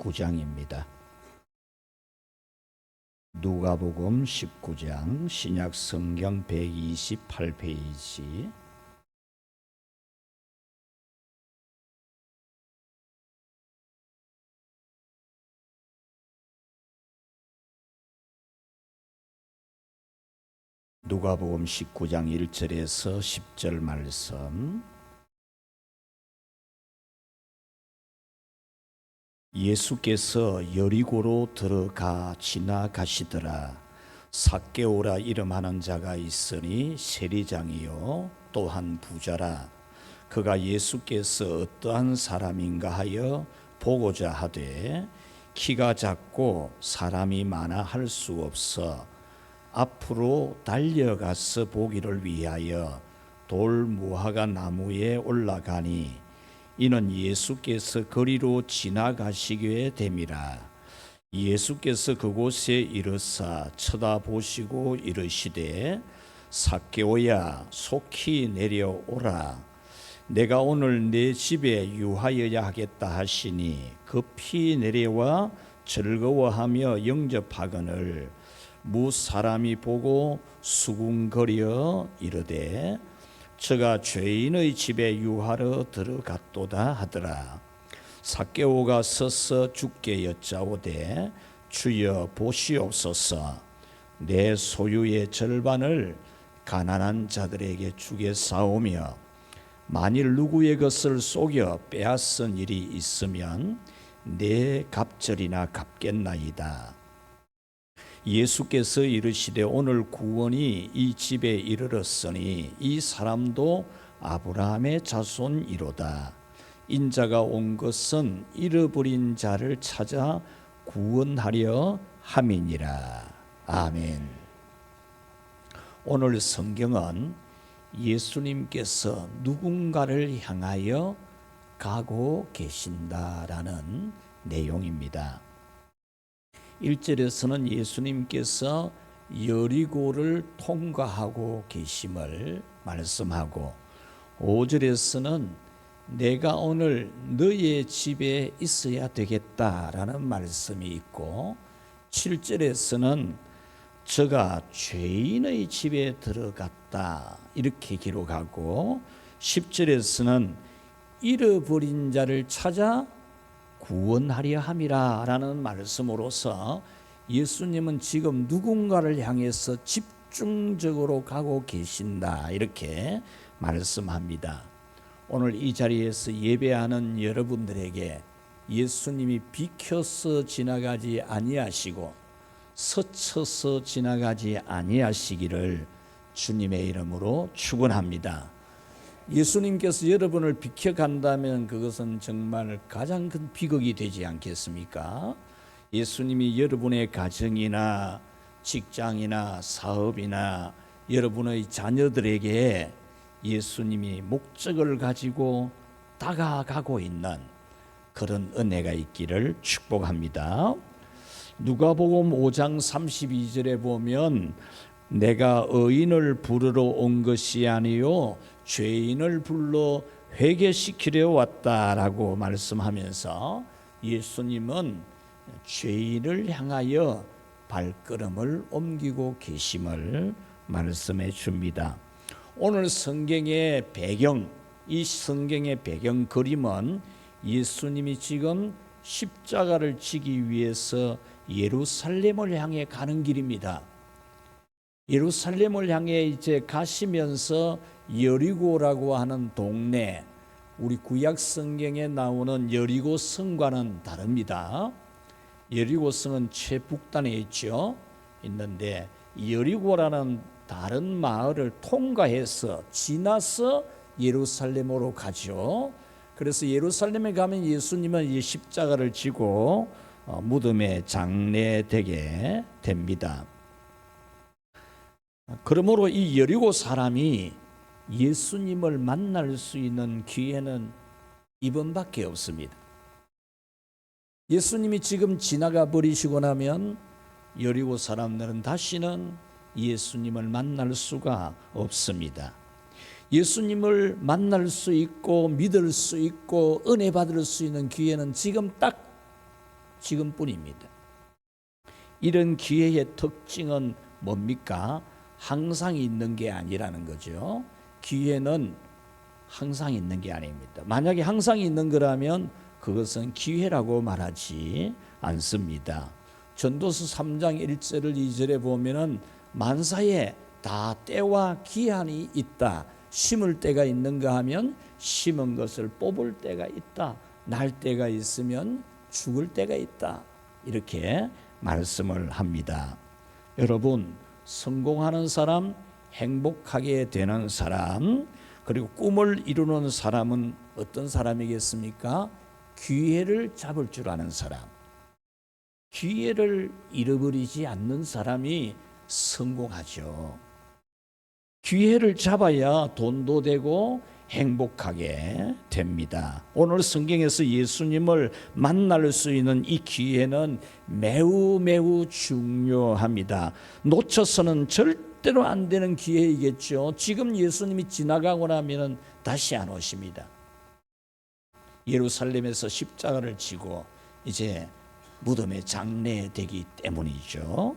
19장입니다. 누가복음 19장 신약 성경 128페이지. 누가복음 19장 1절에서 10절 말씀. 예수께서 여리고로 들어가 지나가시더라. 삭개오라 이름하는 자가 있으니 세리장이요 또한 부자라. 그가 예수께서 어떠한 사람인가 하여 보고자 하되 키가 작고 사람이 많아 할 수 없어 앞으로 달려가서 보기를 위하여 돌 무화과 나무에 올라가니 이는 예수께서 거리로 지나가시게 됨이라. 예수께서 그곳에 이르사 쳐다보시고 이르시되 삭개오야 속히 내려오라. 내가 오늘 내 집에 유하여야 하겠다 하시니 급히 내려와 즐거워하며 영접하거늘 무 사람이 보고 수군거려 이르되 저가 죄인의 집에 유하러 들어갔도다 하더라. 삭개오가 서서 주께 여짜오되 주여 보시옵소서. 내 소유의 절반을 가난한 자들에게 주겠사오며 만일 누구의 것을 속여 빼앗은 일이 있으면 내 갑절이나 갚겠나이다. 예수께서 이르시되 오늘 구원이 이 집에 이르렀으니 이 사람도 아브라함의 자손이로다. 인자가 온 것은 잃어버린 자를 찾아 구원하려 함이니라. 아멘. 오늘 성경은 예수님께서 누군가를 향하여 가고 계신다라는 내용입니다. 1절에서는 예수님께서 여리고를 통과하고 계심을 말씀하고 5절에서는 내가 오늘 너의 집에 있어야 되겠다라는 말씀이 있고 7절에서는 저가 죄인의 집에 들어갔다 이렇게 기록하고 10절에서는 잃어버린 자를 찾아 구원하려 함이라 라는 말씀으로서 예수님은 지금 누군가를 향해서 집중적으로 가고 계신다 이렇게 말씀합니다. 오늘 이 자리에서 예배하는 여러분들에게 예수님이 비켜서 지나가지 아니하시고 스쳐서 지나가지 아니하시기를 주님의 이름으로 축원합니다. 예수님께서 여러분을 비켜간다면 그것은 정말 가장 큰 비극이 되지 않겠습니까? 예수님이 여러분의 가정이나 직장이나 사업이나 여러분의 자녀들에게 예수님이 목적을 가지고 다가가고 있는 그런 은혜가 있기를 축복합니다. 누가복음 5장 32절에 보면 내가 의인을 부르러 온 것이 아니요 죄인을 불러 회개시키려 왔다라고 말씀하면서 예수님은 죄인을 향하여 발걸음을 옮기고 계심을 말씀해 줍니다. 오늘 성경의 배경, 이 성경의 배경 그림은 예수님이 지금 십자가를 지기 위해서 예루살렘을 향해 가는 길입니다. 예루살렘을 향해 이제 가시면서 여리고라고 하는 동네, 우리 구약 성경에 나오는 여리고 성과는 다릅니다. 여리고 성은 최북단에 있죠. 있는데 여리고라는 다른 마을을 통과해서 지나서 예루살렘으로 가죠. 그래서 예루살렘에 가면 예수님은 이 십자가를 지고 무덤에 장례되게 됩니다. 그러므로 이 여리고 사람이 예수님을 만날 수 있는 기회는 이번밖에 없습니다. 예수님이 지금 지나가 버리시고 나면 여리고 사람들은 다시는 예수님을 만날 수가 없습니다. 예수님을 만날 수 있고 믿을 수 있고 은혜 받을 수 있는 기회는 지금 딱 지금뿐입니다. 이런 기회의 특징은 뭡니까? 항상 있는 게 아니라는 거죠. 기회는 항상 있는 게 아닙니다. 만약에 항상 있는 거라면 그것은 기회라고 말하지 않습니다. 전도서 3장 1절 2절에 보면은 만사에 다 때와 기한이 있다. 심을 때가 있는가 하면 심은 것을 뽑을 때가 있다. 날 때가 있으면 죽을 때가 있다. 이렇게 말씀을 합니다. 여러분, 성공하는 사람, 행복하게 되는 사람, 그리고 꿈을 이루는 사람은 어떤 사람이겠습니까? 기회를 잡을 줄 아는 사람. 기회를 잃어버리지 않는 사람이 성공하죠. 기회를 잡아야 돈도 되고 행복하게 됩니다. 오늘 성경에서 예수님을 만날 수 있는 이 기회는 매우 매우 중요합니다. 놓쳐서는 절대로 안 되는 기회이겠죠. 지금 예수님이 지나가고 나면 다시 안 오십니다. 예루살렘에서 십자가를 지고 이제 무덤에 장례되기 때문이죠.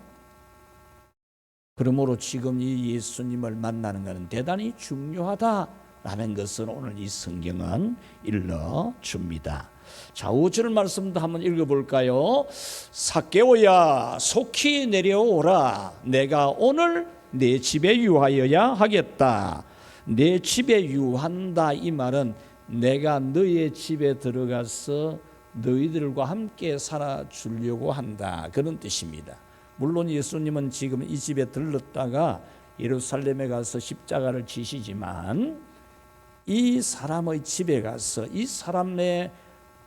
그러므로 지금 이 예수님을 만나는 것은 대단히 중요하다라는 것을 오늘 이 성경은 일러줍니다. 자, 5절 말씀도 한번 읽어볼까요? 삭개오야 속히 내려오라. 내가 오늘 내 집에 유하여야 하겠다. 내 집에 유한다, 이 말은 내가 너의 집에 들어가서 너희들과 함께 살아주려고 한다, 그런 뜻입니다. 물론 예수님은 지금 이 집에 들렀다가 예루살렘에 가서 십자가를 지시지만 이 사람의 집에 가서 이 사람의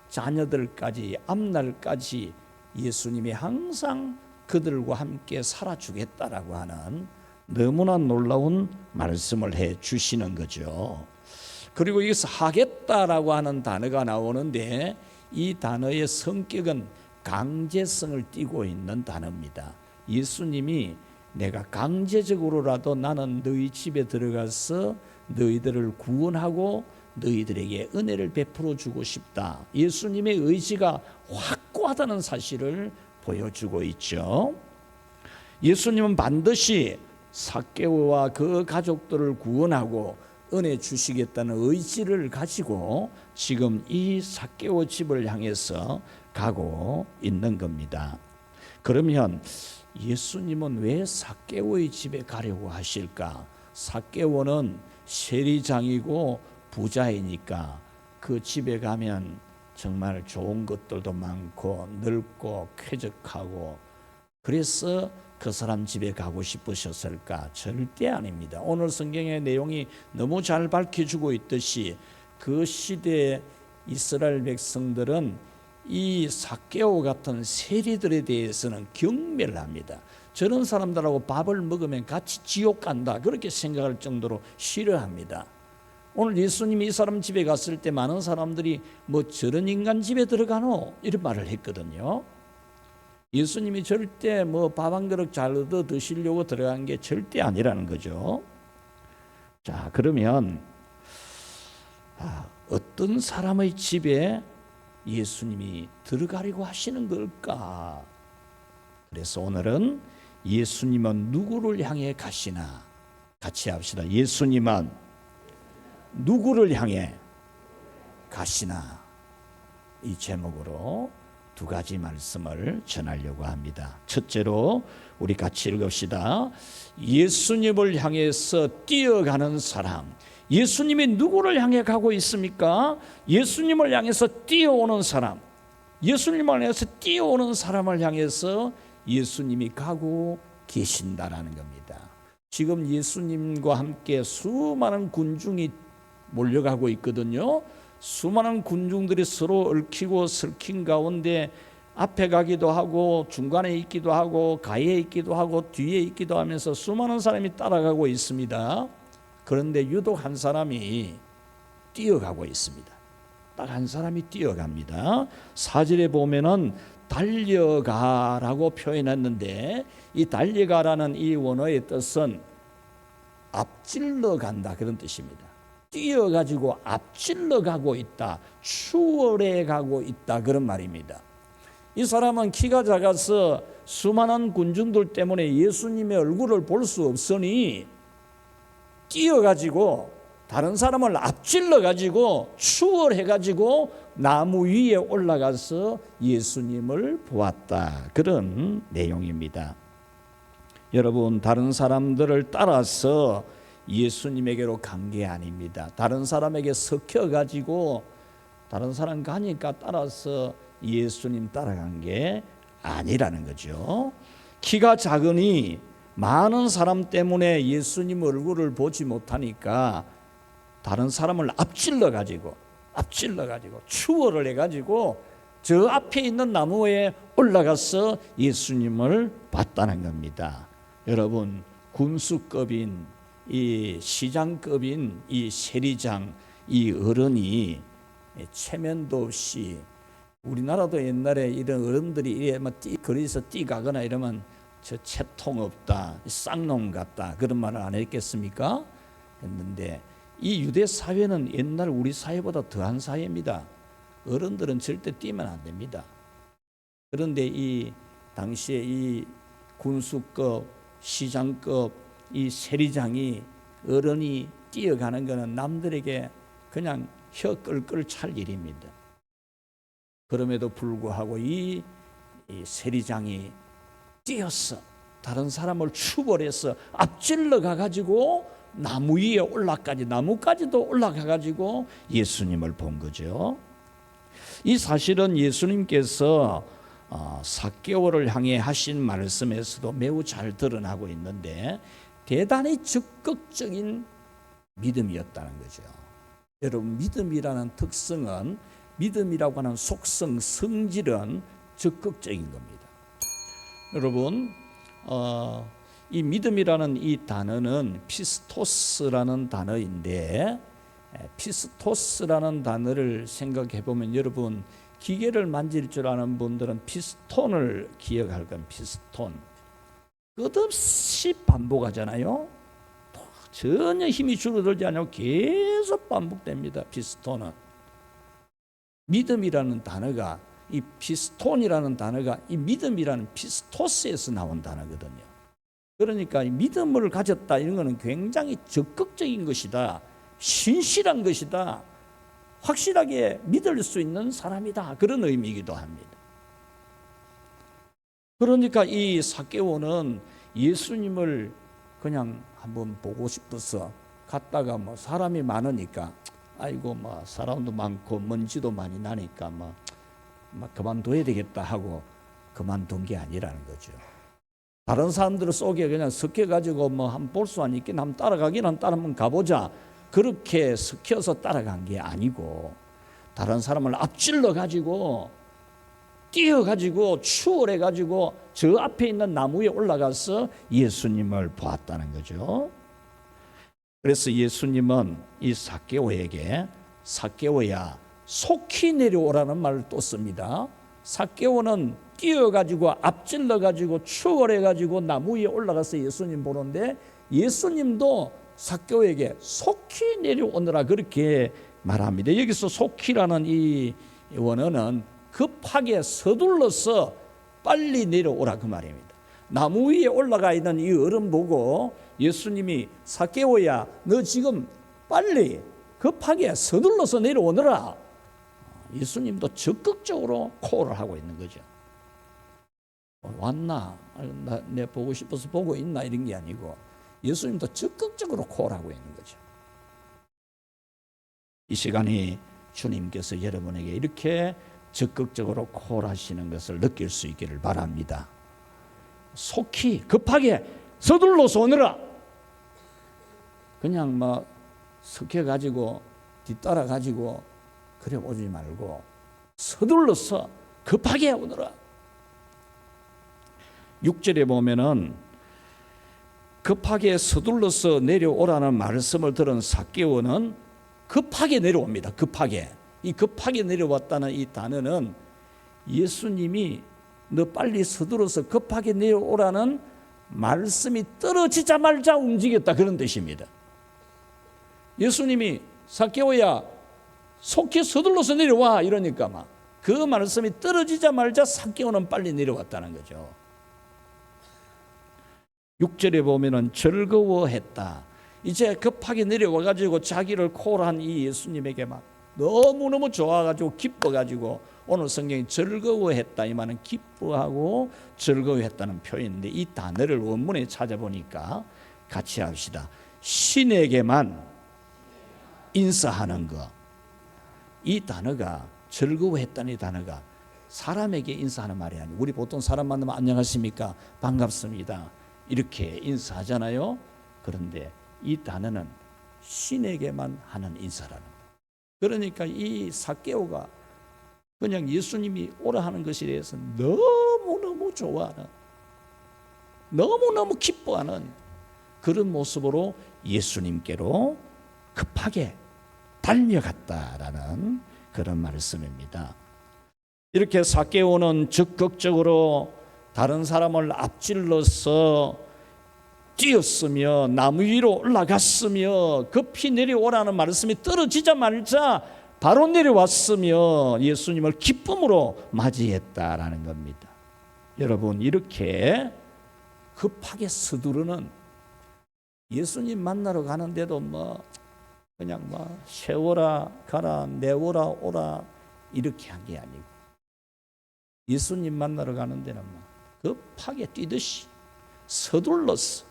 자녀들까지 앞날까지 예수님이 항상 그들과 함께 살아주겠다라고 하는 너무나 놀라운 말씀을 해 주시는 거죠. 그리고 여기서 하겠다라고 하는 단어가 나오는데 이 단어의 성격은 강제성을 띠고 있는 단어입니다. 예수님이 내가 강제적으로라도 나는 너희 집에 들어가서 너희들을 구원하고 너희들에게 은혜를 베풀어 주고 싶다. 예수님의 의지가 확고하다는 사실을 보여주고 있죠. 예수님은 반드시 삭개오와 그 가족들을 구원하고 은혜 주시겠다는 의지를 가지고 지금 이 삭개오 집을 향해서 가고 있는 겁니다. 그러면 예수님은 왜 삭개오의 집에 가려고 하실까? 삭개오는 세리장이고 부자이니까 그 집에 가면 정말 좋은 것들도 많고 넓고 쾌적하고, 그래서 그 사람 집에 가고 싶으셨을까? 절대 아닙니다. 오늘 성경의 내용이 너무 잘 밝혀주고 있듯이 그 시대의 이스라엘 백성들은 이 삭개오 같은 세리들에 대해서는 경멸을 합니다. 저런 사람들하고 밥을 먹으면 같이 지옥 간다, 그렇게 생각할 정도로 싫어합니다. 오늘 예수님이 이 사람 집에 갔을 때 많은 사람들이 뭐 저런 인간 집에 들어가노, 이런 말을 했거든요. 예수님이 절대 뭐 밥 한 그릇 잘 얻어 드시려고 들어간 게 절대 아니라는 거죠. 자, 그러면 어떤 사람의 집에 예수님이 들어가려고 하시는 걸까? 그래서 오늘은 예수님은 누구를 향해 가시나? 같이 합시다. 예수님은 누구를 향해 가시나? 이 제목으로 두 가지 말씀을 전하려고 합니다. 첫째로 우리 같이 읽읍시다. 예수님을 향해서 뛰어가는 사람. 예수님이 누구를 향해 가고 있습니까? 예수님을 향해서 뛰어오는 사람. 예수님을 향해서 뛰어오는 사람을 향해서 예수님이 가고 계신다라는 겁니다. 지금 예수님과 함께 수많은 군중이 몰려가고 있거든요. 수많은 군중들이 서로 얽히고 설킨 가운데 앞에 가기도 하고 중간에 있기도 하고 가에 있기도 하고 뒤에 있기도 하면서 수많은 사람이 따라가고 있습니다. 그런데 유독 한 사람이 뛰어가고 있습니다. 딱 한 사람이 뛰어갑니다. 4절에 보면은 달려가라고 표현했는데 이 달려가라는 이 원어의 뜻은 앞질러 간다, 그런 뜻입니다. 뛰어가지고 앞질러 가고 있다, 추월해 가고 있다, 그런 말입니다. 이 사람은 키가 작아서 수많은 군중들 때문에 예수님의 얼굴을 볼 수 없으니 뛰어가지고 다른 사람을 앞질러가지고 추월해가지고 나무 위에 올라가서 예수님을 보았다. 그런 내용입니다. 여러분, 다른 사람들을 따라서 예수님에게로 간 게 아닙니다. 다른 사람에게 섞여가지고 다른 사람 가니까 따라서 예수님 따라간 게 아니라는 거죠. 키가 작으니 많은 사람 때문에 예수님 얼굴을 보지 못하니까 다른 사람을 앞질러가지고 추월을 해가지고 저 앞에 있는 나무에 올라가서 예수님을 봤다는 겁니다. 여러분, 군수급인 이 시장급인 이 세리장 이 어른이 체면도 없이, 우리나라도 옛날에 이런 어른들이 이래 거리에서 뛰가거나 이러면 저 채통 없다, 쌍놈 같다 그런 말을 안 했겠습니까? 했는데 이 유대 사회는 옛날 우리 사회보다 더한 사회입니다. 어른들은 절대 뛰면 안 됩니다. 그런데 이 당시에 이 군수급, 시장급 이 세리장이 어른이 뛰어가는 것은 남들에게 그냥 혀 끌끌 찰 일입니다. 그럼에도 불구하고 이 세리장이 뛰어서 다른 사람을 추월해서 앞질러 가가지고 나무 위에 나무까지도 올라가가지고 예수님을 본 거죠. 이 사실은 예수님께서 삭개오를 향해 하신 말씀에서도 매우 잘 드러나고 있는데 대단히 적극적인 믿음이었다는 거죠. 여러분, 믿음이라는 특성은, 믿음이라고 하는 속성, 성질은 적극적인 겁니다. 여러분, 이 믿음이라는 이 단어는 피스토스라는 단어인데, 피스토스라는 단어를 생각해 보면 여러분, 기계를 만질 줄 아는 분들은 피스톤을 기억할 겁니다. 피스톤. 끝없이 반복하잖아요. 전혀 힘이 줄어들지 않고 계속 반복됩니다. 피스톤은. 믿음이라는 단어가, 이 피스톤이라는 단어가 이 믿음이라는 피스토스에서 나온 단어거든요. 그러니까 이 믿음을 가졌다 이런 것은 굉장히 적극적인 것이다, 신실한 것이다, 확실하게 믿을 수 있는 사람이다, 그런 의미이기도 합니다. 그러니까 이 삭개오는 예수님을 그냥 한번 보고 싶어서 갔다가 사람이 많으니까, 아이고 사람도 많고 먼지도 많이 나니까 그만둬야 되겠다 하고 그만둔 게 아니라는 거죠. 다른 사람들 속에 그냥 섞여가지고 한번 볼 수 있긴 한번 따라가기는 한번 가보자, 그렇게 섞여서 따라간 게 아니고 다른 사람을 앞질러 가지고 뛰어가지고 추월해가지고 저 앞에 있는 나무 위에 올라가서 예수님을 보았다는 거죠. 그래서 예수님은 이 삭개오에게 삭개오야 속히 내려오라는 말을 또 씁니다. 삭개오는 뛰어가지고 앞질러가지고 추월해가지고 나무 위에 올라가서 예수님 보는데 예수님도 삭개오에게 속히 내려오너라 그렇게 말합니다. 여기서 속히라는 이 원어는 급하게 서둘러서 빨리 내려오라 그 말입니다. 나무 위에 올라가 있는 이 어른 보고 예수님이 삭개오야 너 지금 빨리 급하게 서둘러서 내려오너라. 예수님도 적극적으로 콜을 하고 있는 거죠. 왔나? 내 보고 싶어서 보고 있나? 이런 게 아니고 예수님도 적극적으로 콜하고 있는 거죠. 이 시간에 주님께서 여러분에게 이렇게 적극적으로 콜하시는 것을 느낄 수 있기를 바랍니다. 속히 급하게 서둘러서 오너라. 그냥 섞여가지고 뒤따라가지고 그래 오지 말고 서둘러서 급하게 오너라. 6절에 보면은 급하게 서둘러서 내려오라는 말씀을 들은 삭개오는 급하게 내려옵니다. 급하게. 이 급하게 내려왔다는 이 단어는 예수님이 너 빨리 서둘러서 급하게 내려오라는 말씀이 떨어지자마자 움직였다 그런 뜻입니다. 예수님이 삭개오야 속히 서둘러서 내려와 이러니까 그 말씀이 떨어지자마자 삭개오는 빨리 내려왔다는 거죠. 6절에 보면은 즐거워했다. 이제 급하게 내려와가지고 자기를 콜한 이 예수님에게 막 너무너무 좋아가지고 기뻐가지고 오늘 성경이 즐거워했다 이 말은 기뻐하고 즐거워했다는 표현인데 이 단어를 원문에 찾아보니까 같이 합시다. 신에게만 인사하는 것. 이 단어가 즐거워했다는 이 단어가 사람에게 인사하는 말이 아니고 우리 보통 사람 만나면 안녕하십니까 반갑습니다 이렇게 인사하잖아요. 그런데 이 단어는 신에게만 하는 인사라는 거예요. 그러니까 이 삭개오가 그냥 예수님이 오라 하는 것에 대해서 너무너무 좋아하는 너무너무 기뻐하는 그런 모습으로 예수님께로 급하게 달려갔다라는 그런 말씀입니다. 이렇게 삭개오는 적극적으로 다른 사람을 앞질러서 뛰었으며 나무 위로 올라갔으며 급히 내려오라는 말씀이 떨어지자마자 바로 내려왔으며 예수님을 기쁨으로 맞이했다라는 겁니다. 여러분 이렇게 급하게 서두르는 예수님 만나러 가는데도 그냥 세워라 가라 내워라 오라 이렇게 한 게 아니고 예수님 만나러 가는 데는 급하게 뛰듯이 서둘러서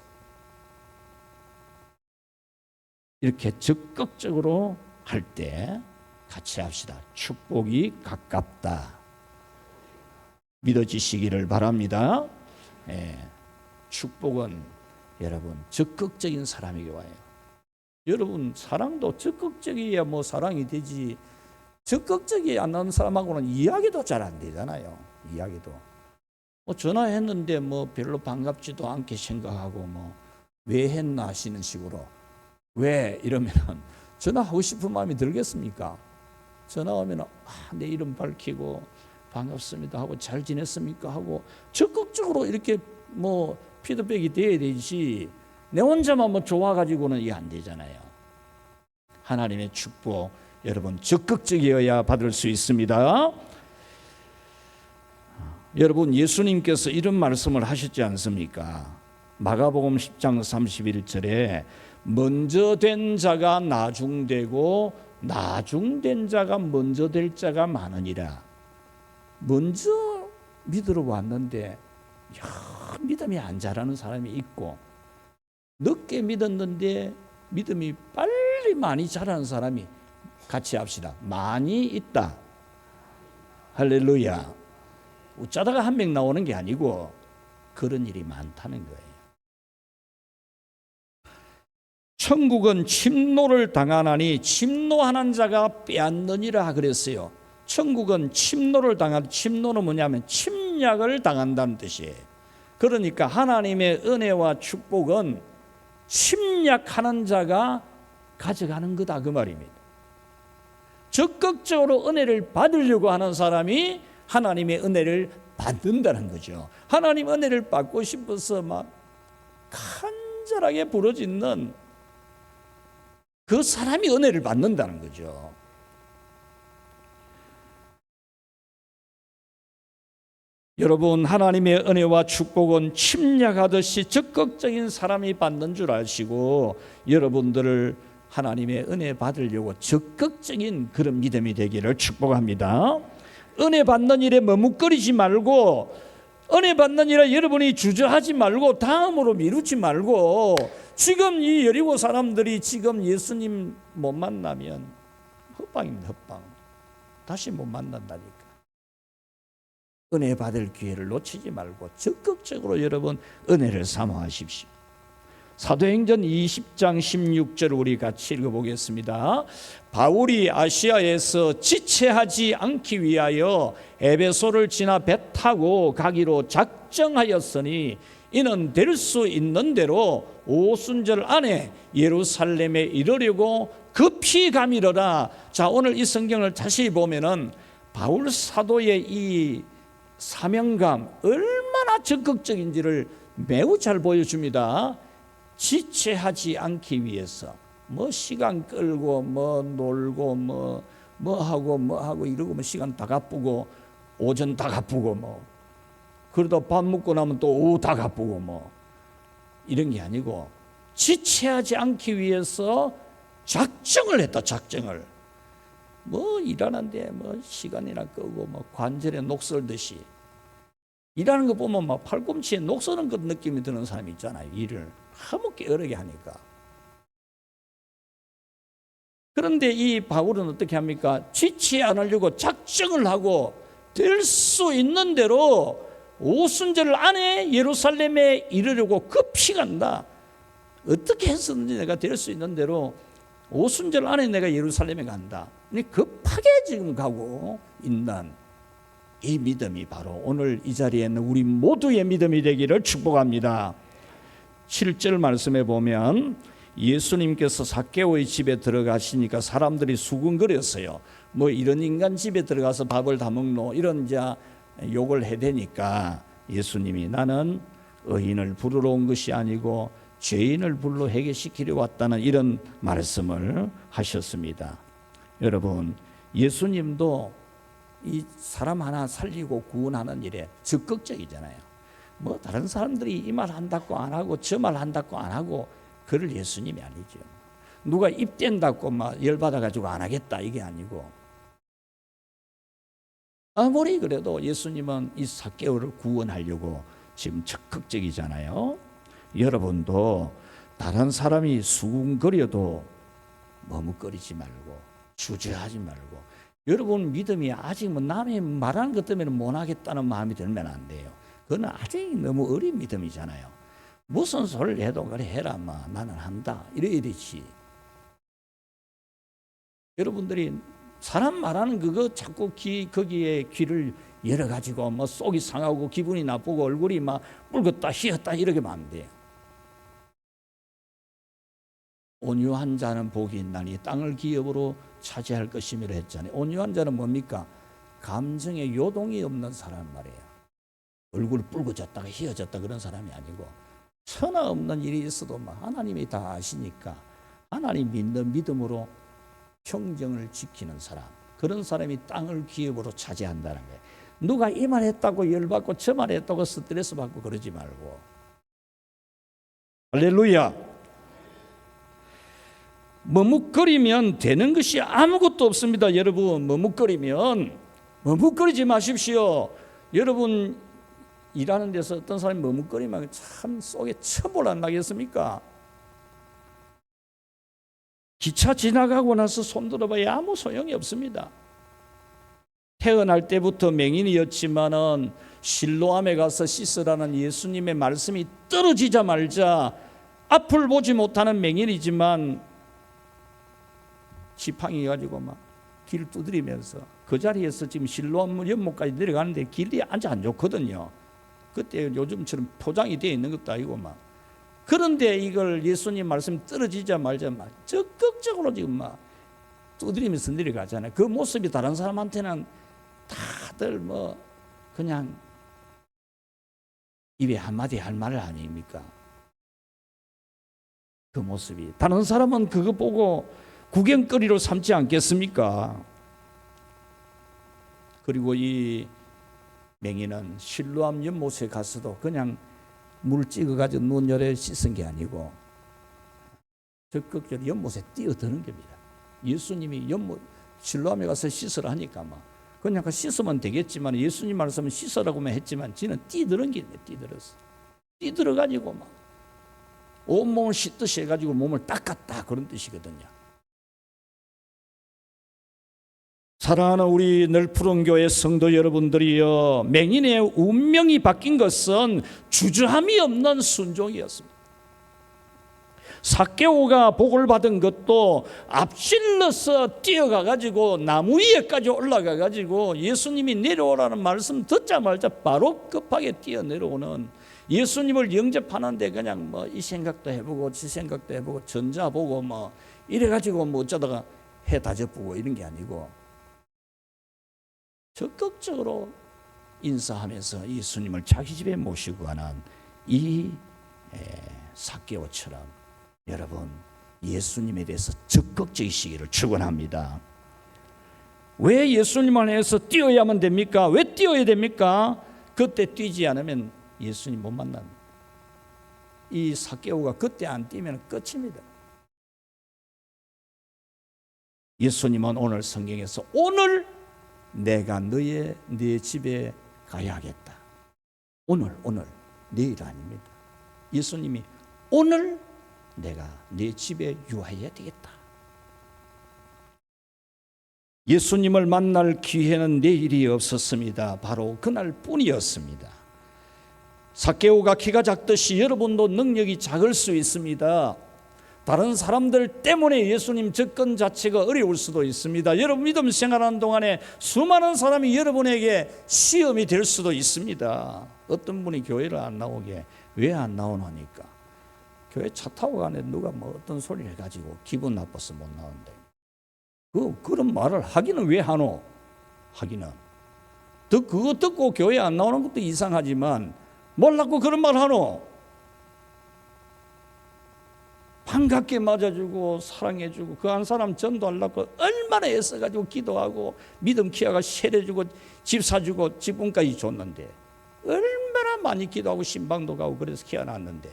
이렇게 적극적으로 할 때 같이 합시다. 축복이 가깝다. 믿어지시기를 바랍니다. 축복은 여러분 적극적인 사람에게 와요. 여러분 사랑도 적극적이야 사랑이 되지 적극적이 안 나는 사람하고는 이야기도 잘 안 되잖아요. 이야기도 전화했는데 별로 반갑지도 않게 생각하고 왜 했나 하시는 식으로 왜 이러면은 전화하고 싶은 마음이 들겠습니까? 전화 오면 내 이름 밝히고 반갑습니다 하고 잘 지냈습니까 하고 적극적으로 이렇게 피드백이 돼야 되지 내 혼자만 좋아가지고는 이게 안 되잖아요. 하나님의 축복 여러분 적극적이어야 받을 수 있습니다. 여러분 예수님께서 이런 말씀을 하셨지 않습니까? 마가복음 10장 31절에 먼저 된 자가 나중되고 나중된 자가 먼저 될 자가 많으니라. 먼저 믿으러 왔는데 믿음이 안 자라는 사람이 있고 늦게 믿었는데 믿음이 빨리 많이 자라는 사람이 같이 합시다. 많이 있다. 할렐루야. 웃자다가 한 명 나오는 게 아니고 그런 일이 많다는 거예요. 천국은 침노를 당하나니 침노하는 자가 빼앗느니라 그랬어요. 천국은 침노를 당한 침노는 뭐냐면 침략을 당한다는 뜻이에요. 그러니까 하나님의 은혜와 축복은 침략하는 자가 가져가는 거다 그 말입니다. 적극적으로 은혜를 받으려고 하는 사람이 하나님의 은혜를 받는다는 거죠. 하나님 은혜를 받고 싶어서 간절하게 부르짖는 그 사람이 은혜를 받는다는 거죠. 여러분 하나님의 은혜와 축복은 침략하듯이 적극적인 사람이 받는 줄 아시고 여러분들을 하나님의 은혜 받으려고 적극적인 그런 믿음이 되기를 축복합니다. 은혜 받는 일에 머뭇거리지 말고 은혜 받는 일에 여러분이 주저하지 말고 다음으로 미루지 말고 지금 이 여리고 사람들이 지금 예수님 못 만나면 헛방입니다. 헛방. 다시 못 만난다니까. 은혜 받을 기회를 놓치지 말고 적극적으로 여러분 은혜를 사모하십시오. 사도행전 20장 16절 우리 같이 읽어보겠습니다. 바울이 아시아에서 지체하지 않기 위하여 에베소를 지나 배 타고 가기로 작정하였으니 이는 될 수 있는 대로 오순절 안에 예루살렘에 이르려고 급히 가미르라. 자, 오늘 이 성경을 다시 보면은 바울 사도의 이 사명감 얼마나 적극적인지를 매우 잘 보여줍니다. 지체하지 않기 위해서 시간 끌고 놀고 뭐 하고 이러고 뭐 시간 다 가쁘고 오전 다 가쁘고 뭐 그러다 밥 먹고 나면 또 오후 다 가쁘고 뭐 이런 게 아니고 지체하지 않기 위해서 작정을 했다. 작정을 뭐 일하는데 뭐 시간이나 끄고 뭐 관절에 녹 설듯이 일하는 거 보면 막 팔꿈치에 녹 서는 것 느낌이 드는 사람이 있잖아요. 일을 너무 게으르게 하니까. 그런데 이 바울은 어떻게 합니까? 지치 않으려고 작정을 하고 될 수 있는 대로 오순절 안에 예루살렘에 이르려고 급히 간다. 어떻게 해서든지 내가 될 수 있는 대로 오순절 안에 내가 예루살렘에 간다. 급하게 지금 가고 있는 이 믿음이 바로 오늘 이 자리에 있는 우리 모두의 믿음이 되기를 축복합니다. 7절 말씀에 보면 예수님께서 삭개오의 집에 들어가시니까 사람들이 수군거렸어요. 뭐 이런 인간 집에 들어가서 밥을 다 먹노 이런 자 욕을 해대니까 예수님이 나는 의인을 부르러 온 것이 아니고 죄인을 불러 회개시키려 왔다는 이런 말씀을 하셨습니다. 여러분, 예수님도 이 사람 하나 살리고 구원하는 일에 적극적이잖아요. 뭐 다른 사람들이 이 말 한다고 안 하고 저 말 한다고 안 하고 그럴 예수님이 아니죠. 누가 입댄다고 막 열받아 가지고 안 하겠다 이게 아니고 아무리 그래도 예수님은 이 삭개오를 구원하려고 지금 적극적이잖아요. 여러분도 다른 사람이 수군거려도 머뭇거리지 말고 주저하지 말고 여러분 믿음이 아직 뭐 남의 말하는 것 때문에 못하겠다는 마음이 들면 안 돼요. 그건 아직 너무 어린 믿음이잖아요. 무슨 소리를 해도 그래 해라 뭐 나는 한다 이래야 되지. 여러분들이 사람 말하는 그거 자꾸 거기에 귀를 열어가지고 뭐 속이 상하고 기분이 나쁘고 얼굴이 막 붉었다 희었다 이렇게 하면 안 돼요. 온유한 자는 복이 있나니 땅을 기업으로 차지할 것이미라 했잖아요. 온유한 자는 뭡니까? 감정에 요동이 없는 사람 말이에요. 얼굴 붉어졌다가 희어졌다 그런 사람이 아니고 천하 없는 일이 있어도 막 하나님이 다 아시니까 하나님 믿는 믿음으로 평정을 지키는 사람, 그런 사람이 땅을 기업으로 차지한다는 거예요. 누가 이 말 했다고 열받고 저 말 했다고 스트레스 받고 그러지 말고. 할렐루야. 머뭇거리면 되는 것이 아무것도 없습니다. 여러분 머뭇거리지 마십시오. 여러분 일하는 데서 어떤 사람이 머뭇거리면 참 속에 처벌 안 나겠습니까? 기차 지나가고 나서 손들어봐야 아무 소용이 없습니다. 태어날 때부터 맹인이었지만은 실로암에 가서 씻으라는 예수님의 말씀이 떨어지자마자 앞을 보지 못하는 맹인이지만 지팡이 가지고 막 길 두드리면서 그 자리에서 지금 실로암 연못까지 내려가는데 길이 아주 안 좋거든요. 그때 요즘처럼 포장이 되어 있는 것도 아니고 막. 그런데 이걸 예수님 말씀 떨어지자마자 막 적극적으로 지금 막 두드리면서 내려가잖아요. 그 모습이 다른 사람한테는 다들 뭐 그냥 입에 한마디 할 말 아닙니까? 그 모습이 다른 사람은 그거 보고 구경거리로 삼지 않겠습니까? 그리고 이 맹인은 실로암 연못에 가서도 그냥 물 찍어가지고 눈 열에 씻은 게 아니고 적극적으로 연못에 뛰어드는 겁니다. 예수님이 연못 실로암에 가서 씻으라 하니까 막 그냥 씻으면 되겠지만 예수님 말씀은 씻으라고만 했지만 지는 뛰드는 게 있네. 뛰들어가지고 막 온몸을 씻듯이 해가지고 몸을 닦았다 그런 뜻이거든요. 사랑하는 우리 널푸른 교회 성도 여러분들이여, 맹인의 운명이 바뀐 것은 주저함이 없는 순종이었습니다. 삭개오가 복을 받은 것도 앞질러서 뛰어가가지고 나무 위에까지 올라가가지고 예수님이 내려오라는 말씀 듣자마자 바로 급하게 뛰어내려오는, 예수님을 영접하는데 그냥 뭐 이 생각도 해보고 저 생각도 해보고 전자 보고 뭐 이래가지고 뭐 어쩌다가 해 다져보고 이런 게 아니고 적극적으로 인사하면서 예수님을 자기 집에 모시고 가는 이 삭개오처럼 여러분 예수님에 대해서 적극적이시기를 축원합니다. 왜 예수님을 향해서 뛰어야만 됩니까? 왜 뛰어야 됩니까? 그때 뛰지 않으면 예수님 못 만납니다. 이 삭개오가 그때 안 뛰면 끝입니다. 예수님은 오늘 성경에서 오늘 내가 네 집에 가야 하겠다. 오늘 내일 아닙니다. 예수님이 오늘 내가 네 집에 유하여야 되겠다. 예수님을 만날 기회는 내일이 없었습니다. 바로 그날뿐이었습니다. 삭개오가 키가 작듯이 여러분도 능력이 작을 수 있습니다. 다른 사람들 때문에 예수님 접근 자체가 어려울 수도 있습니다. 여러분 믿음 생활하는 동안에 수많은 사람이 여러분에게 시험이 될 수도 있습니다. 어떤 분이 교회를 안 나오게 왜 안 나오노니까 교회 차 타고 가는데 누가 어떤 소리를 해가지고 기분 나빠서 못 나온대. 그런 말을 하기는 왜 하노? 하기는 그거 듣고 교회 안 나오는 것도 이상하지만 몰랐고 그런 말 하노? 반갑게 맞아주고 사랑해주고 그 한 사람 전도하려고 얼마나 애써가지고 기도하고 믿음 키워가 세례주고 집 사주고 집분까지 줬는데 얼마나 많이 기도하고 신방도 가고 그래서 키워놨는데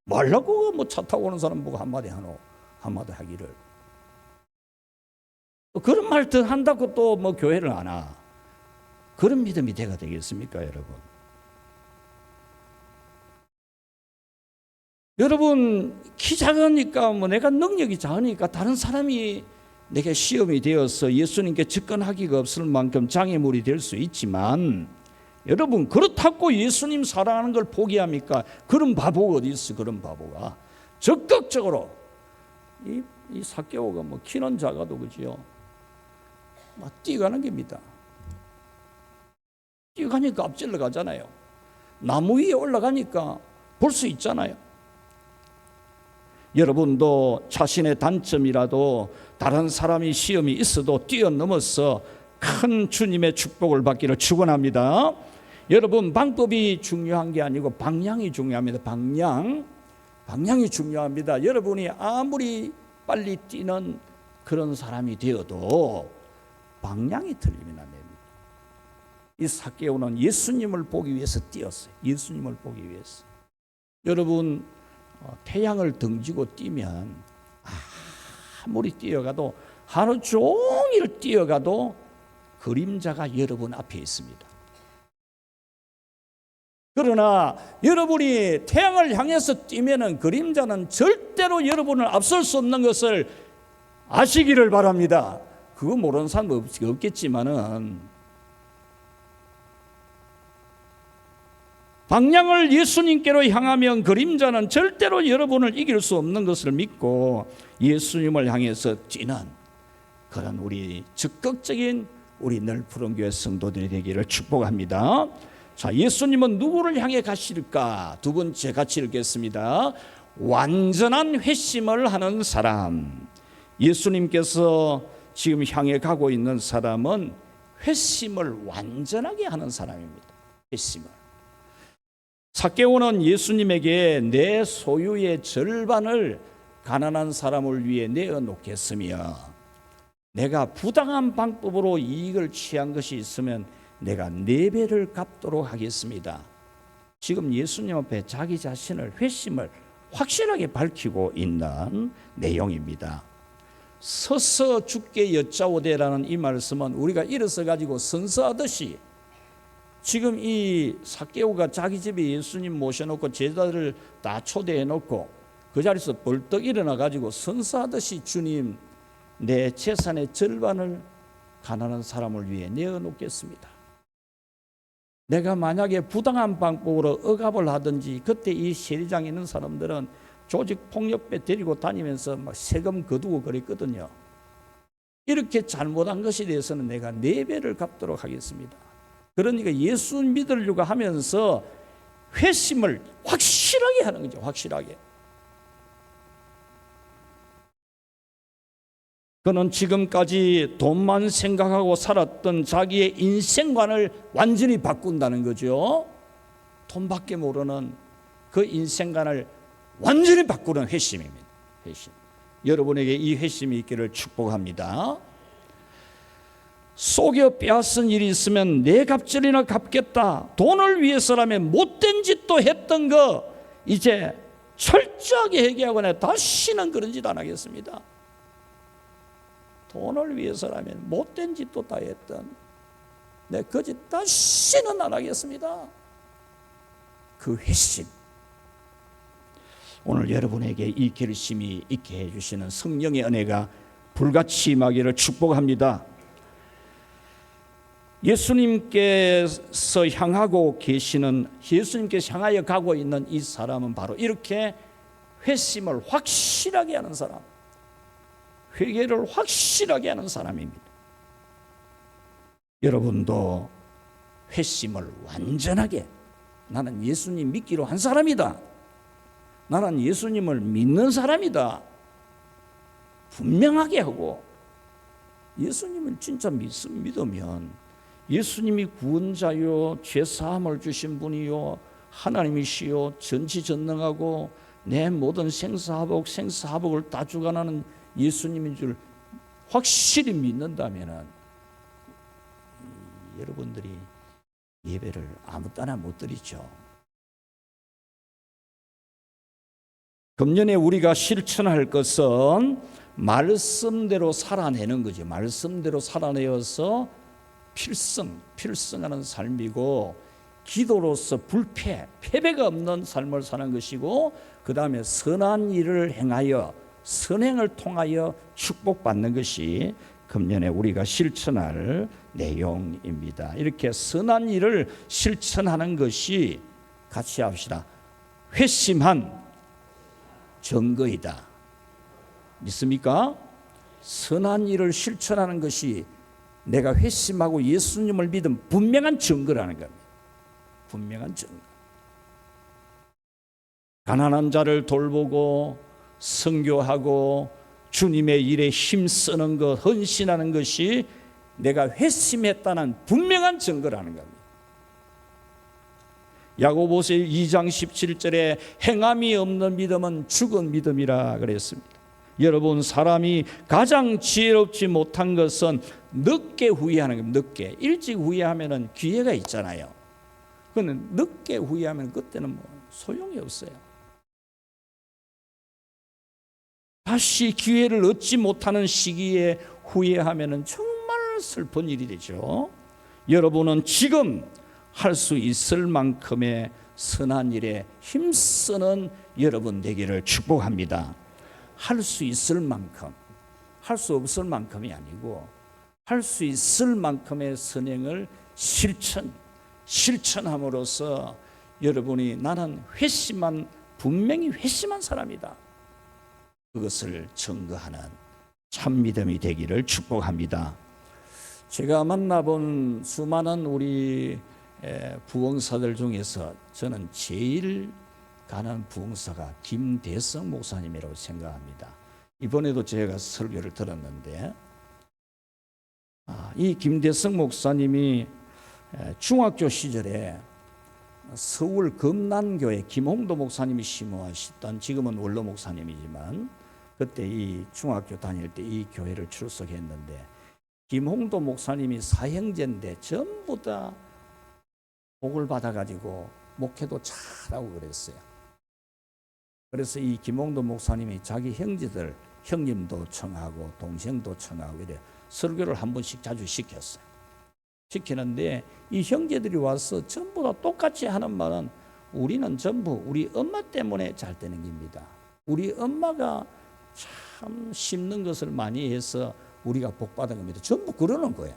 말라고 차 타고 오는 사람 보고 한마디 하노? 한마디 하기를 그런 말 더 한다고 또 교회를 안 와. 그런 믿음이 돼가 되겠습니까, 여러분? 여러분 키 작으니까 내가 능력이 작으니까 다른 사람이 내게 시험이 되어서 예수님께 접근하기가 없을 만큼 장애물이 될 수 있지만 여러분 그렇다고 예수님 사랑하는 걸 포기합니까? 그런 바보가 어디 있어? 그런 바보가 적극적으로 이 삭개오가 키는 작아도 그지요? 막 뛰어가는 겁니다. 뛰어가니까 앞질러 가잖아요. 나무 위에 올라가니까 볼 수 있잖아요. 여러분도 자신의 단점이라도 다른 사람이 시험이 있어도 뛰어넘어서 큰 주님의 축복을 받기를 축원합니다. 여러분 방법이 중요한 게 아니고 방향이 중요합니다. 방향이 중요합니다. 여러분이 아무리 빨리 뛰는 그런 사람이 되어도 방향이 틀리면 안 됩니다. 이 삭개오는 예수님을 보기 위해서 뛰었어요. 예수님을 보기 위해서. 여러분 태양을 등지고 뛰면 아무리 뛰어가도 하루 종일 뛰어가도 그림자가 여러분 앞에 있습니다. 그러나 여러분이 태양을 향해서 뛰면은 그림자는 절대로 여러분을 앞설 수 없는 것을 아시기를 바랍니다. 그거 모르는 사람 없겠지만은 방향을 예수님께로 향하면 그림자는 절대로 여러분을 이길 수 없는 것을 믿고 예수님을 향해서 뛰는 그런 우리 적극적인 우리 널푸른 교회 성도들이 되기를 축복합니다. 자, 예수님은 누구를 향해 가실까? 두 번째 같이 읽겠습니다. 완전한 회심을 하는 사람. 예수님께서 지금 향해 가고 있는 사람은 회심을 완전하게 하는 사람입니다. 회심을. 삭개오는 예수님에게 내 소유의 절반을 가난한 사람을 위해 내어놓겠으며 내가 부당한 방법으로 이익을 취한 것이 있으면 내가 4배를 갚도록 하겠습니다. 지금 예수님 앞에 자기 자신을 회심을 확실하게 밝히고 있는 내용입니다. 서서 주께 여짜오되라는 이 말씀은 우리가 일어서 가지고 선서하듯이 지금 이 삭개오가 자기 집에 예수님 모셔놓고 제자들을 다 초대해놓고 그 자리에서 벌떡 일어나 가지고 선서하듯이 주님 내 재산의 절반을 가난한 사람을 위해 내어놓겠습니다. 내가 만약에 부당한 방법으로 억압을 하든지 그때 이 세리장에 있는 사람들은 조직 폭력배 데리고 다니면서 막 세금 거두고 그랬거든요. 이렇게 잘못한 것에 대해서는 내가 4배를 갚도록 하겠습니다. 그러니까 예수 믿으려고 하면서 회심을 확실하게 하는 거죠. 확실하게. 그는 지금까지 돈만 생각하고 살았던 자기의 인생관을 완전히 바꾼다는 거죠. 돈밖에 모르는 그 인생관을 완전히 바꾸는 회심입니다. 회심. 여러분에게 이 회심이 있기를 축복합니다. 속여 빼앗은 일이 있으면 내 갑절이나 갚겠다. 돈을 위해서라면 못된 짓도 했던 거 이제 철저하게 회개하고 내가 다시는 그런 짓 안 하겠습니다. 돈을 위해서라면 못된 짓도 다 했던 내 그 짓 다시는 안 하겠습니다. 그 회심, 오늘 여러분에게 이 결심이 있게 해주시는 성령의 은혜가 불같이 임하기를 축복합니다. 예수님께서 향하고 계시는, 예수님께서 향하여 가고 있는 이 사람은 바로 이렇게 회심을 확실하게 하는 사람, 회개를 확실하게 하는 사람입니다. 여러분도 회심을 완전하게, 나는 예수님 믿기로 한 사람이다, 나는 예수님을 믿는 사람이다, 분명하게 하고, 예수님을 진짜 믿으면 예수님이 구원자요, 죄사함을 주신 분이요, 하나님이시요, 전지전능하고 내 모든 생사화복을 다 주관하는 예수님인 줄 확실히 믿는다면 여러분들이 예배를 아무 때나 못 드리죠. 금년에 우리가 실천할 것은 말씀대로 살아내는 거죠. 말씀대로 살아내어서 필승하는 삶이고, 기도로서 패배가 없는 삶을 사는 것이고, 그 다음에 선한 일을 행하여 선행을 통하여 축복받는 것이 금년에 우리가 실천할 내용입니다. 이렇게 선한 일을 실천하는 것이, 같이 합시다, 회심한 증거이다. 믿습니까? 선한 일을 실천하는 것이 내가 회심하고 예수님을 믿은 분명한 증거라는 겁니다. 분명한 증거. 가난한 자를 돌보고 선교하고 주님의 일에 힘쓰는 것, 헌신하는 것이 내가 회심했다는 분명한 증거라는 겁니다. 야고보서 2장 17절에 행함이 없는 믿음은 죽은 믿음이라 그랬습니다. 여러분, 사람이 가장 지혜롭지 못한 것은 늦게 후회하는 겁니다. 늦게. 일찍 후회하면 기회가 있잖아요. 그런데 늦게 후회하면 그때는 뭐 소용이 없어요. 다시 기회를 얻지 못하는 시기에 후회하면 정말 슬픈 일이 되죠. 여러분은 지금 할 수 있을 만큼의 선한 일에 힘쓰는 여러분 되기를 축복합니다. 할 수 있을 만큼, 할 수 없을 만큼이 아니고 할 수 있을 만큼의 선행을 실천함으로써 여러분이 나는 분명히 회심한 사람이다, 그것을 증거하는 참 믿음이 되기를 축복합니다. 제가 만나본 수많은 우리 부흥사들 중에서 저는 제일 가는 부흥사가 김대성 목사님이라고 생각합니다. 이번에도 제가 설교를 들었는데, 이 김대성 목사님이 중학교 시절에 서울 금난교회 김홍도 목사님이 심호하시던, 지금은 원로 목사님이지만 그때 이 중학교 다닐 때 이 교회를 출석했는데, 김홍도 목사님이 사형제인데 전부 다 복을 받아가지고 목회도 잘하고 그랬어요. 그래서 이 김홍도 목사님이 자기 형님도 청하고 동생도 청하고 이래 설교를 한 번씩 자주 시켰어요. 시키는데 이 형제들이 와서 전부 다 똑같이 하는 말은, 우리는 전부 우리 엄마 때문에 잘 되는 겁니다. 우리 엄마가 참 심는 것을 많이 해서 우리가 복 받은 겁니다. 전부 그러는 거예요.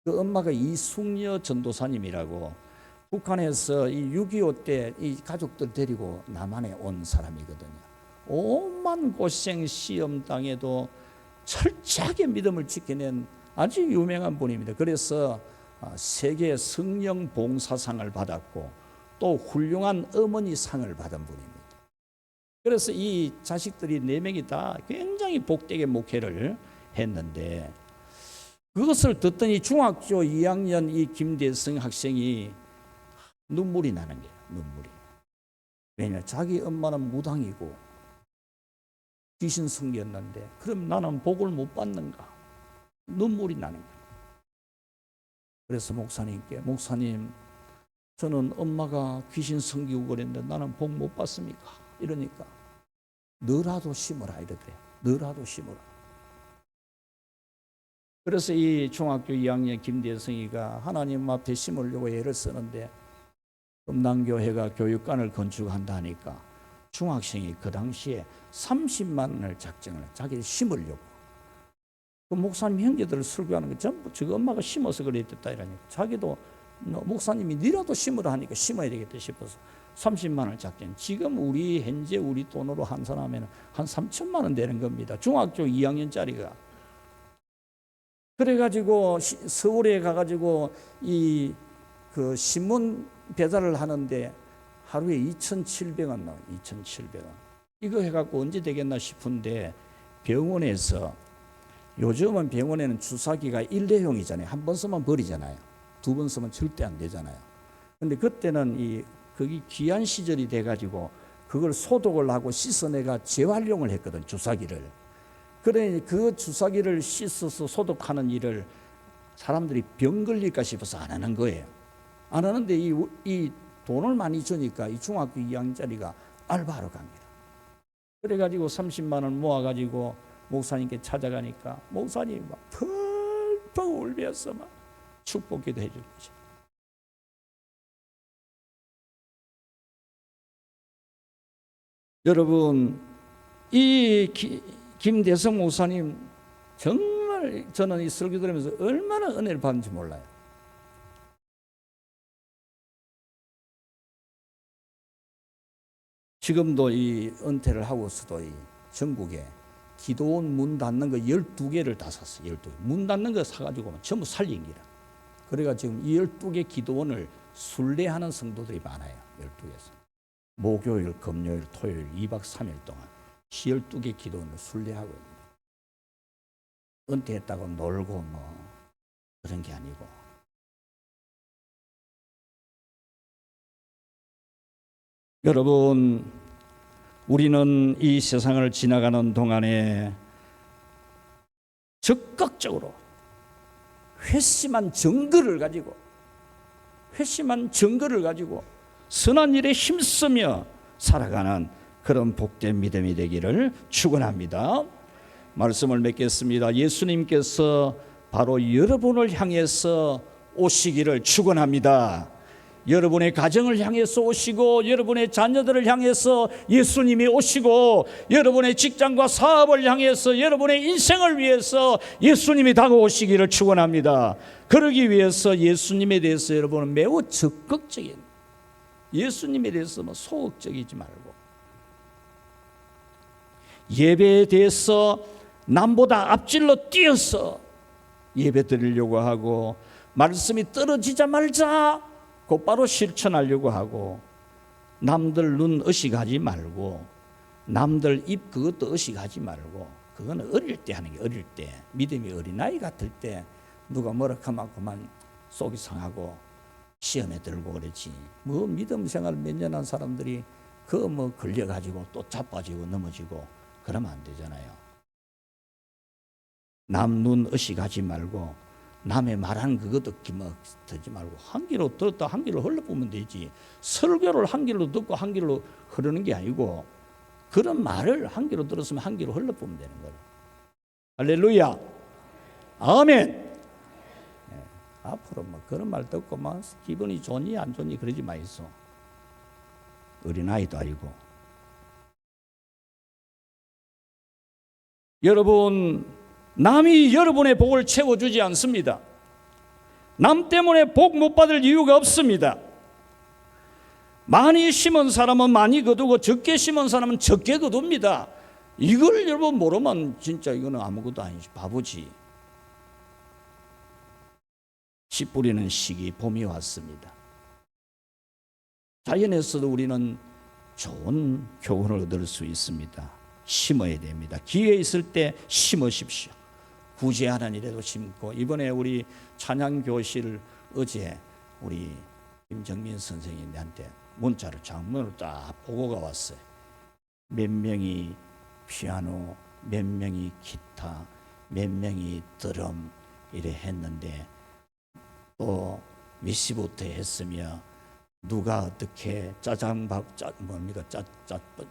그 엄마가 이숙녀 전도사님이라고 북한에서 이 6.25 때 이 가족들 데리고 남한에 온 사람이거든요. 오만 고생 시험 당해도 철저하게 믿음을 지켜낸 아주 유명한 분입니다. 그래서 세계 성령 봉사상을 받았고 또 훌륭한 어머니 상을 받은 분입니다. 그래서 이 자식들이 4명이 다 굉장히 복되게 목회를 했는데, 그것을 듣더니 중학교 2학년 이 김대성 학생이 눈물이 나는 거예요. 눈물이. 왜냐, 자기 엄마는 무당이고 귀신 숨겼는데 그럼 나는 복을 못 받는가? 눈물이 나는 거예요. 그래서 목사님께, 목사님, 저는 엄마가 귀신 섬기고 그랬는데 나는 복 못 받습니까? 이러니까 너라도 심어라 이러더래요. 너라도 심어라. 그래서 이 중학교 2학년 김대성이가 하나님 앞에 심으려고 애를 쓰는데 금남교회가 교육관을 건축한다 하니까 중학생이 그 당시에 30만 원을 작정을 자기를 심으려고. 그 목사님 형제들을 설교하는 거 전부 저거 엄마가 심어서 그랬다 이러니까 자기도 목사님이 니라도 심으라 하니까 심어야 되겠다 싶어서 30만 원을 작정. 지금 현재 우리 돈으로 환산하면 한 3천만 원 되는 겁니다. 중학교 2학년짜리가. 그래가지고 서울에 가가지고 그 신문 배달을 하는데 하루에 2,700원 나와요. 2,700원. 이거 해갖고 언제 되겠나 싶은데 병원에서, 요즘은 병원에는 주사기가 일회용이잖아요. 한 번 쓰면 버리잖아요. 두 번 쓰면 절대 안 되잖아요. 근데 그때는 거기 귀한 시절이 돼가지고 그걸 소독을 하고 씻어내가 재활용을 했거든, 주사기를. 그래 그 주사기를 씻어서 소독하는 일을 사람들이 병 걸릴까 싶어서 안 하는 거예요. 안 하는데 이 돈을 많이 주니까 이 중학교 2학년짜리가 알바하러 갑니다. 그래가지고 30만 원 모아가지고 목사님께 찾아가니까 목사님이 막 펄펄 울면서 막 축복기도 해줄 거죠. 여러분, 이 김대성 목사님 정말 저는 이 설교 들으면서 얼마나 은혜를 받는지 몰라요. 지금도 이 은퇴를 하고서도 이 전국에 기도원 문 닫는 거 12개를 다 샀어요. 12개. 문 닫는 거 사가지고 전부 살린 기라. 그래가 지금 이 12개 기도원을 순례하는 성도들이 많아요. 12개에서. 목요일, 금요일, 토요일 2박 3일 동안 12개 기도원을 순례하고 있는. 은퇴했다고 놀고 그런 게 아니고. 여러분, 우리는 이 세상을 지나가는 동안에 적극적으로 회심한 정거를 가지고 선한 일에 힘쓰며 살아가는 그런 복된 믿음이 되기를 축원합니다. 말씀을 맺겠습니다. 예수님께서 바로 여러분을 향해서 오시기를 축원합니다. 여러분의 가정을 향해서 오시고, 여러분의 자녀들을 향해서 예수님이 오시고, 여러분의 직장과 사업을 향해서, 여러분의 인생을 위해서 예수님이 다가오시기를 축원합니다. 그러기 위해서 예수님에 대해서 여러분은 매우 적극적인, 예수님에 대해서 소극적이지 말고, 예배에 대해서 남보다 앞질러 뛰어서 예배 드리려고 하고, 말씀이 떨어지자 말자 곧바로 실천하려고 하고, 남들 눈 의식하지 말고, 남들 입 그것도 의식하지 말고, 그거는 어릴 때 하는 게, 어릴 때 믿음이 어린아이 같을 때 누가 뭐라 하면 그만 속이 상하고 시험에 들고 그러지. 믿음 생활 몇 년 한 사람들이 걸려가지고 또 자빠지고 넘어지고 그러면 안 되잖아요. 남 눈 의식하지 말고, 남의 말하는 그것도 듣지 말고, 한 귀로 들었다 한 귀로 흘러보면 되지. 설교를 한 귀로 듣고 한 귀로 흐르는 게 아니고, 그런 말을 한 귀로 들었으면 한 귀로 흘러보면 되는 거예요. 할렐루야, 아멘. 네, 앞으로 그런 말 듣고 기분이 좋니 안 좋니 그러지 마이소. 어린아이도 아니고. 여러분, 남이 여러분의 복을 채워주지 않습니다. 남 때문에 복 못 받을 이유가 없습니다. 많이 심은 사람은 많이 거두고 적게 심은 사람은 적게 거둡니다. 이걸 여러분 모르면 진짜 이거는 아무것도 아니지, 바보지. 씨 뿌리는 시기, 봄이 왔습니다. 자연에서도 우리는 좋은 교훈을 얻을 수 있습니다. 심어야 됩니다. 기회 있을 때 심으십시오. 구제하는 일에도 심고, 이번에 우리 찬양교실 어제 우리 김정민 선생님한테 문자를 장문으로 딱 보고가 왔어요. 몇 명이 피아노, 몇 명이 기타, 몇 명이 드럼, 이래 했는데 또 몇 시부터 했으며 누가 어떻게 짜장밥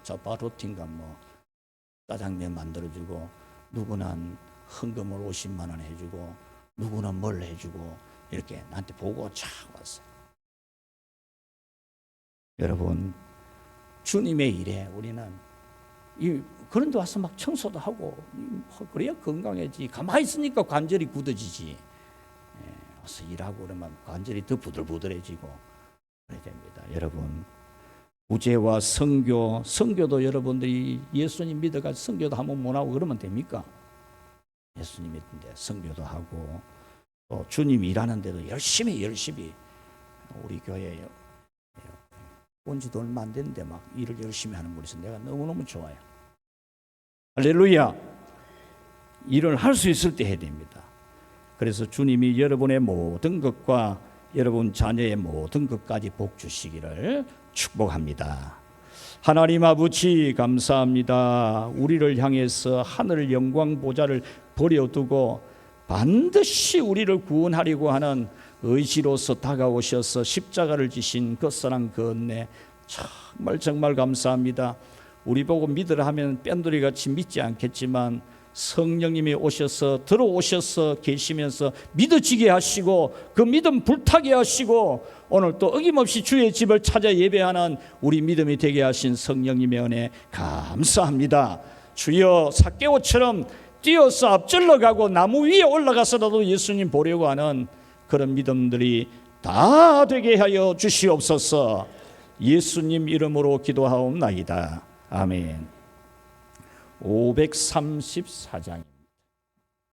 짜파로틴가 뭐 짜장면 만들어주고 누구는 헌금을 50만 원 해주고 누구는 뭘 해주고 이렇게 나한테 보고 쫙 왔어요. 여러분 주님의 일에 우리는 그런 데 와서 막 청소도 하고 그래야 건강해지. 가만히 있으니까 관절이 굳어지지. 와서 일하고 그러면 관절이 더 부들부들해지고 그래야 됩니다. 여러분 구제와 선교도 여러분들이 예수님 믿어가지고 선교도 한번 못 하고 그러면 됩니까? 예수님 믿는데 선교도 하고 또 주님 일하는데도 열심히 우리 교회에 온 지도 얼마 안 됐는데 막 일을 열심히 하는 분이 있어서 내가 너무너무 좋아요. 할렐루야. 일을 할 수 있을 때 해야 됩니다. 그래서 주님이 여러분의 모든 것과 여러분 자녀의 모든 것까지 복 주시기를 축복합니다. 하나님 아버지 감사합니다. 우리를 향해서 하늘 영광 보좌를 버려두고 반드시 우리를 구원하려고 하는 의지로서 다가오셔서 십자가를 지신 그 사랑 그 은혜 정말 감사합니다. 우리 보고 믿으라 하면 뺀돌이같이 믿지 않겠지만 성령님이 오셔서 들어오셔서 계시면서 믿어지게 하시고 그 믿음 불타게 하시고 오늘 또 어김없이 주의 집을 찾아 예배하는 우리 믿음이 되게 하신 성령님의 은혜 감사합니다. 주여 삭개오처럼 뛰어서 앞질러 가고 나무 위에 올라가서라도 예수님 보려고 하는 그런 믿음들이 다 되게 하여 주시옵소서. 예수님 이름으로 기도하옵나이다. 아멘. 534장